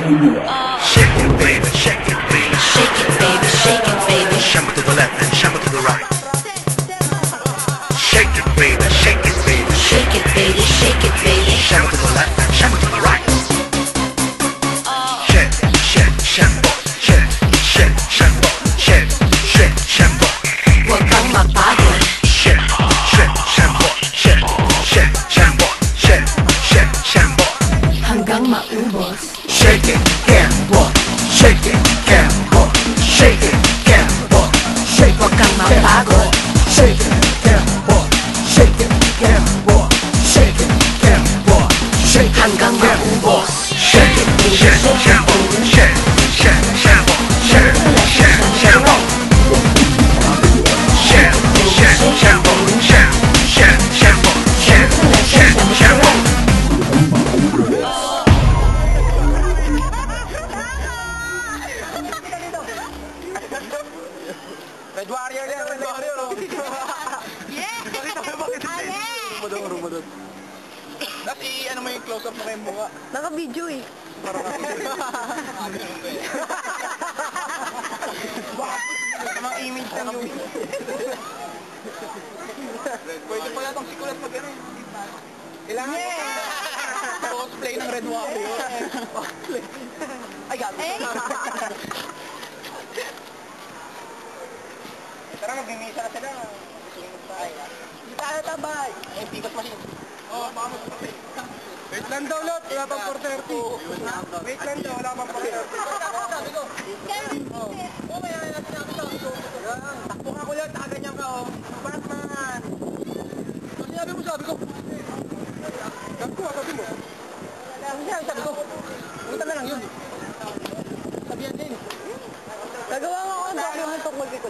Shake it, baby, shake it, baby. Shake it, baby, shake it, baby. Shamble to the left and shamble to the right. Shake it, baby, shake it, baby. Shake it, baby, shake it, baby. Shamble to the left and shamble to the right. Shake, shake, shamble. Shake, shake, shamble. Shake, shake, shamble. Huwag kang mapagod. Shake, shake, shamble. Shake, shake, shamble. Shake, shake, shamble. Hanggang maubos. Shake it, gamble. Shake it, gamble. Shake it, gamble. Shake Huwag kang mapagod. Shake it, gamble. Shake it, gamble. Shake it, gamble. Shake Hanggang maubos. Shake it, shake, shamble. Shake, shake, shamble. Shake, shake, shamble. Shake, shake, shamble. Shake, shake, shamble. Shake, shake, shamble. Red Warrior yan, Red Warrior. Yeah! Bakit ako bakit hindi? Rumadon. Tapos ano mo yung close-up mo kayong mukha? Naka-video eh. Parang Tamang image ng yun. Pwede pala itong sikulat mag ano. Kailangan cosplay ng Red Warrior. Ay, gabi. Tara, mag-mimisa na sila. Hindi tayo tabay. Eh, pikas machine. Oo, baka mas-pati. Wait lang daw, Lot. Wala pang 4:30. Wait lang daw, wala pang 4:30. Sabi ko. Oo, may natin natin ito. Takbo ka ko, Lot. Nakaganyan ka, oh. Batman. Sinabi mo, sabi ko. Sabi mo. Sabi ko. Punta na lang yun. Sabihan din. Nagawa nga ako ang dami ng tungkol dito.